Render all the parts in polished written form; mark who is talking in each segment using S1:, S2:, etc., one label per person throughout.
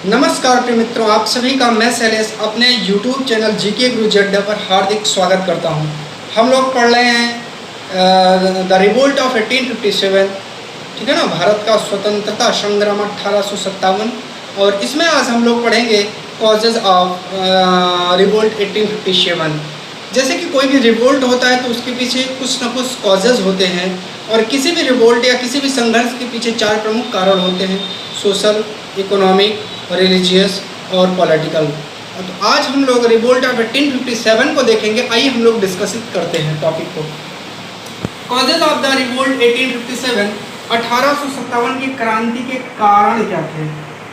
S1: नमस्कार प्रिय मित्रों, आप सभी का मैं शैलेश अपने YouTube चैनल जीके गुरु जड्डा पर हार्दिक स्वागत करता हूं। हम लोग पढ़ रहे हैं द रिवोल्ट ऑफ 1857, ठीक है ना, भारत का स्वतंत्रता संग्राम 1857। और इसमें आज हम लोग पढ़ेंगे कॉजेज ऑफ रिवोल्ट 1857। जैसे कि कोई भी रिवोल्ट होता है तो उसके पीछे कुछ न कुछ कॉजेज होते हैं, और किसी भी रिवोल्ट या किसी भी संघर्ष के पीछे 4 प्रमुख कारण होते हैं: सोशल, इकोनॉमिक, रिलीजियस और पॉलिटिकल। तो आज हम लोग रिवोल्ट ऑफ 1857 को देखेंगे। आइए हम लोग डिस्कस करते हैं टॉपिक को। कॉजेज ऑफ द रिवोल्ट 1857, 1857 की क्रांति के कारण क्या थे।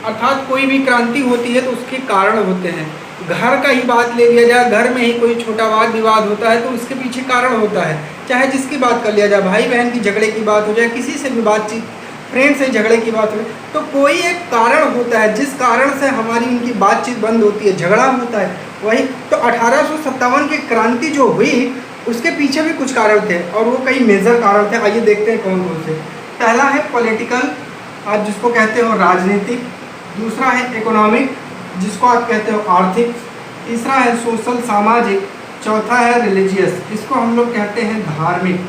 S1: अर्थात कोई भी क्रांति होती है तो उसके कारण होते हैं। घर का ही बात ले लिया जाए, घर में ही कोई छोटा वाद विवाद होता है तो उसके पीछे कारण होता है। चाहे जिसकी बात कर लिया जाए, भाई बहन की झगड़े की बात हो जाए, किसी से भी बातचीत, फ्रेंड से झगड़े की बात हो, तो कोई एक कारण होता है जिस कारण से हमारी उनकी बातचीत बंद होती है, झगड़ा होता है। वही तो 1857 की क्रांति जो हुई उसके पीछे भी कुछ कारण थे, और वो कई मेजर कारण थे। आइए देखते हैं कौन कौन से। पहला है पॉलिटिकल, आप जिसको कहते हो राजनीतिक। दूसरा है इकोनॉमिक, जिसको आप कहते हो आर्थिक। तीसरा है सोशल, सामाजिक। चौथा है रिलीजियस, इसको हम लोग कहते हैं धार्मिक।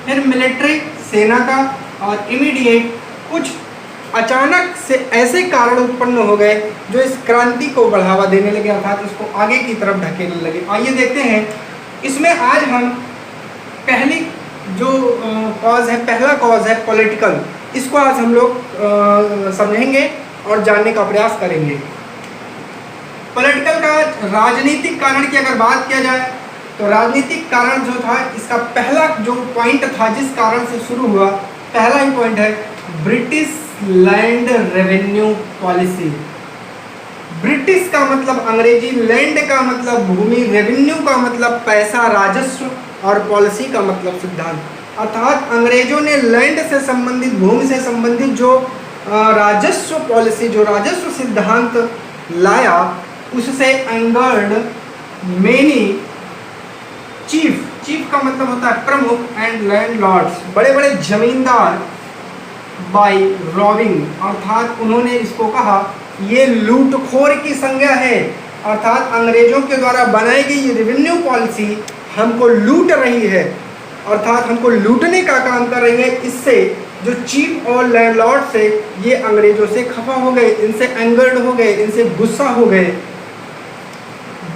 S1: फिर मिलिट्री, सेना का। और इमीडिएट, कुछ अचानक से ऐसे कारण उत्पन्न हो गए जो इस क्रांति को बढ़ावा देने लगे, अर्थात इसको आगे की तरफ ढकेलने लगे। आइए देखते हैं। इसमें आज हम पहली जो कॉज है, पहला कॉज है पॉलिटिकल, इसको आज हम लोग समझेंगे और जानने का प्रयास करेंगे। पॉलिटिकल का राजनीतिक कारण की अगर बात किया जाए तो राजनीतिक कारण जो था, इसका पहला जो पॉइंट था जिस कारण से शुरू हुआ, पहला ही पॉइंट है British land revenue policy. British का मतलब अंग्रेजी, लैंड का मतलब भूमि, रेवेन्यू का मतलब पैसा, राजस्व, और पॉलिसी का मतलब सिद्धांत। अर्थात अंग्रेजों ने लैंड से संबंधित, भूमि से संबंधित जो राजस्व पॉलिसी, जो राजस्व सिद्धांत लाया, उससे एंगर्ड मेनी चीफ का मतलब होता है प्रमुख, एंड लैंडलॉर्ड्स, बड़े बड़े जमींदार, बाय रॉबिंग, अर्थात उन्होंने इसको कहा ये लूटखोर की संज्ञा है। अर्थात अंग्रेजों के द्वारा बनाई गई ये रेवेन्यू पॉलिसी हमको लूट रही है, अर्थात हमको लूटने का काम कर रही है। इससे जो चीफ और लैंडलॉर्ड से ये अंग्रेजों से खफा हो गए, इनसे एंगर्ड हो गए, इनसे गुस्सा हो गए।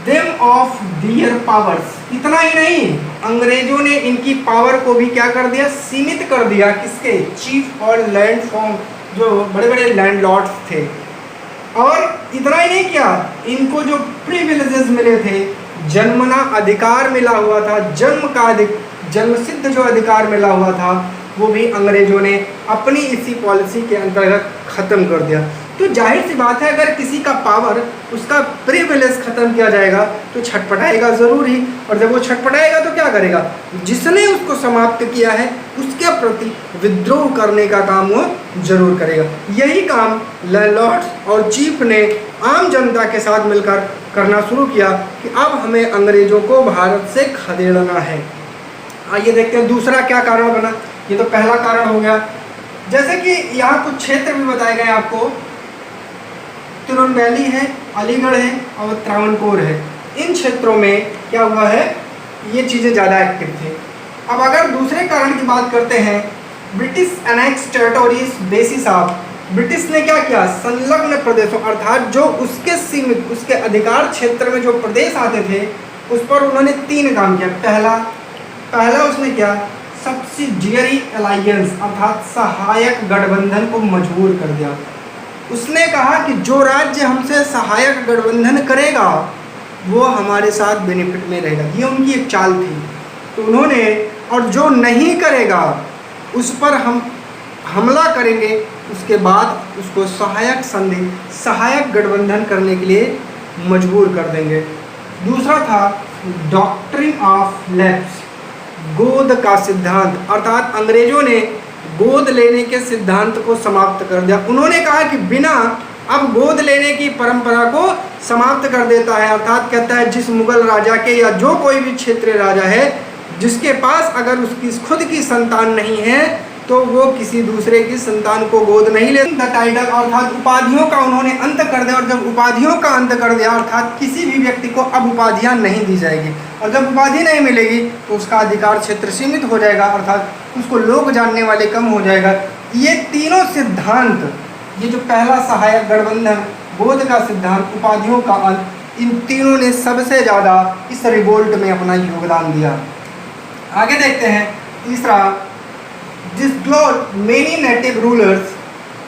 S1: देम ऑफ दियर पावर्स, इतना ही नहीं, अंग्रेजों ने इनकी पावर को भी क्या कर दिया, सीमित कर दिया। किसके? चीफ और लैंड फॉर्म, जो बड़े बड़े लैंडलॉर्ड्स थे। और इतना ही नहीं किया, इनको जो प्रिविलेजेस मिले थे, जन्मना अधिकार मिला हुआ था, जन्मसिद्ध जो अधिकार मिला हुआ था, वो भी अंग्रेजों ने अपनी इसी पॉलिसी के अंतर्गत खत्म कर दिया। तो जाहिर सी बात है, अगर किसी का पावर, उसका प्रिविलेज खत्म किया जाएगा तो छटपटाएगा ज़रूर ही, और जब वो छटपटाएगा तो क्या करेगा, जिसने उसको समाप्त किया है उसके प्रति विद्रोह करने का काम वो जरूर करेगा। यही काम लैंडलॉर्ड्स और चीफ ने आम जनता के साथ मिलकर करना शुरू किया कि अब हमें अंग्रेजों को भारत से खदेड़ना है। आइए देखते हैं दूसरा क्या कारण बना। ये तो पहला कारण हो गया। जैसे कि यहाँ कुछ क्षेत्र भी बताए गए आपको, तिरुनेलवेली है, अलीगढ़ है और त्रावणकोर है। इन क्षेत्रों में क्या हुआ है, ये चीज़ें ज़्यादा एक्टिव थे। अब अगर दूसरे कारण की बात करते हैं, British annex territories basis of, British ने क्या किया, संलग्न प्रदेशों, अर्थात जो उसके सीमित, उसके अधिकार क्षेत्र में जो प्रदेश आते थे उस पर उन्होंने 3 काम किया। पहला उसने क्या, सब्सिडियरी अलायंस, अर्थात सहायक गठबंधन को मजबूर कर दिया। उसने कहा कि जो राज्य हमसे सहायक गठबंधन करेगा वो हमारे साथ बेनिफिट में रहेगा, ये उनकी एक चाल थी। तो उन्होंने, और जो नहीं करेगा उस पर हम हमला करेंगे, उसके बाद उसको सहायक संधि, सहायक गठबंधन करने के लिए मजबूर कर देंगे। दूसरा था डॉक्ट्रिन ऑफ लैप्स, गोद का सिद्धांत, अर्थात अंग्रेजों ने गोद लेने के सिद्धांत को समाप्त कर दिया। उन्होंने कहा कि बिना, अब गोद लेने की परंपरा को समाप्त कर देता है। अर्थात कहता है जिस मुगल राजा के या जो कोई भी क्षेत्रीय राजा है जिसके पास अगर उसकी खुद की संतान नहीं है तो वो किसी दूसरे की संतान को गोद नहीं ले। द टाइटल अर्थात उपाधियों का उन्होंने अंत कर दिया, और जब उपाधियों का अंत कर दिया अर्थात किसी भी व्यक्ति को अब उपाधियां नहीं दी जाएगी, और जब उपाधि नहीं मिलेगी तो उसका अधिकार क्षेत्र सीमित हो जाएगा, अर्थात उसको लोग जानने वाले कम हो जाएगा। ये तीनों सिद्धांत, ये जो पहला सहायक गठबंधन, बोध का सिद्धांत, उपाधियों का अंत, इन तीनों ने सबसे ज़्यादा इस रिवोल्ट में अपना योगदान दिया। आगे देखते हैं तीसरा, डिस्क्लोज मेनी नेटिव रूलर्स,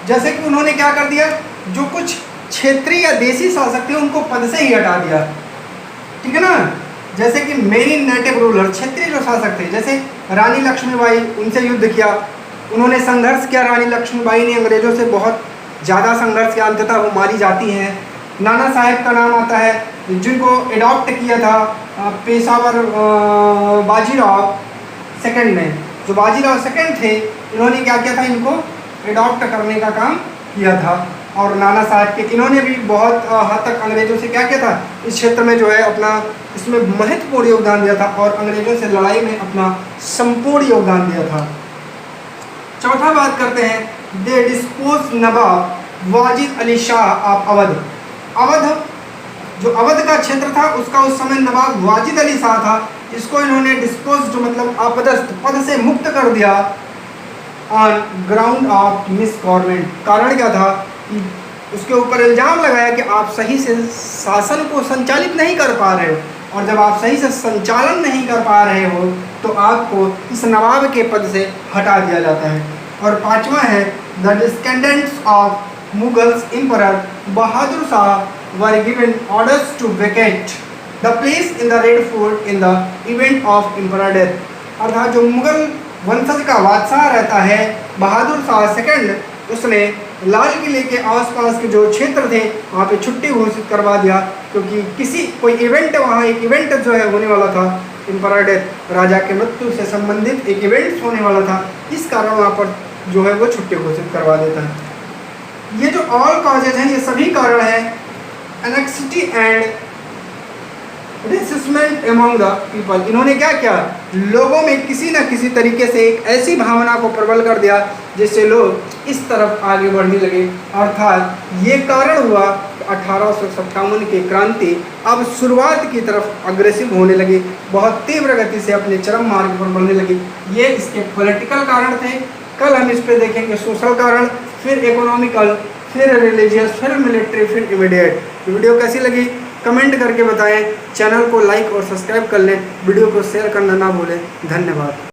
S1: जैसे कि उन्होंने क्या कर दिया, जो कुछ क्षेत्रीय या देसी शासक थे उनको पद से ही हटा दिया, ठीक है ना। जैसे कि मेनी नेटिव रूलर, क्षेत्रीय जो शासक थे, जैसे रानी लक्ष्मीबाई, उनसे युद्ध किया, उन्होंने संघर्ष किया। रानी लक्ष्मीबाई ने अंग्रेजों से बहुत ज़्यादा संघर्ष किया, अंततः वो मारी जाती हैं। नाना साहेब का नाम आता है, जिनको एडॉप्ट किया था पेशावर बाजीराव सेकंड ने, जो बाजीराव सेकंड थे, इन्होंने क्या किया था, इनको एडॉप्ट करने का काम किया था। और नाना साहब के, इन्होंने भी बहुत हद तक अंग्रेजों से क्या किया था, इस क्षेत्र में जो है अपना इसमें महत्वपूर्ण योगदान दिया था, और अंग्रेजों से लड़ाई में अपना संपूर्ण योगदान दिया था। चौथा बात करते हैं, they dispose Nawab Wajid Ali Shah of Awadh. Awadh, जो अवध का क्षेत्र था उसका उस समय नवाब वाजिद अली शाह था, इसको इन्होंने डिस्पोज, जो मतलब अपदस्थ, पद से मुक्त कर दिया ऑन ग्राउंड ऑफ मिसगवर्नमेंट। कारण क्या था कि उसके ऊपर इल्ज़ाम लगाया कि आप सही से शासन को संचालित नहीं कर पा रहे हो, और जब आप सही से संचालन नहीं कर पा रहे हो तो आपको इस नवाब के पद से हटा दिया जाता है। और पांचवा है, the descendants of Mughals emperor Bahadur Shah were given orders to vacate the place in the Red Fort in the event of emperor death. अर्थात जो मुगल वंशज का बादशाह रहता है बहादुर शाह सेकंड, उसने लाल किले के आसपास के जो क्षेत्र थे वहाँ पे छुट्टी घोषित करवा दिया, क्योंकि किसी कोई इवेंट, वहाँ एक इवेंट जो है होने वाला था, एम्परर डेथ, राजा के मृत्यु से संबंधित एक इवेंट होने वाला था, इस कारण वहाँ पर जो है वो छुट्टी घोषित करवा देता है। ये जो ऑल कॉजेज हैं, ये सभी कारण हैं anxiety and resentment among the people. इन्होंने क्या किया, लोगों में किसी न किसी तरीके से एक ऐसी भावना को प्रबल कर दिया जिससे लोग इस तरफ आगे बढ़ने लगे। अर्थात ये कारण हुआ 1857 की क्रांति अब शुरुआत की तरफ अग्रेसिव होने लगी, बहुत तीव्र गति से अपने चरम मार्ग पर बढ़ने लगी। ये इसके पॉलिटिकल कारण थे। कल हम इस पे देखेंगे सोशल कारण, फिर इकोनॉमिकल, फिर रिलीजियस, फिर मिलिट्री, फिर इमीडिएट। वीडियो कैसी लगी कमेंट करके बताएं। चैनल को लाइक और सब्सक्राइब कर लें, वीडियो को शेयर करना ना भूलें। धन्यवाद।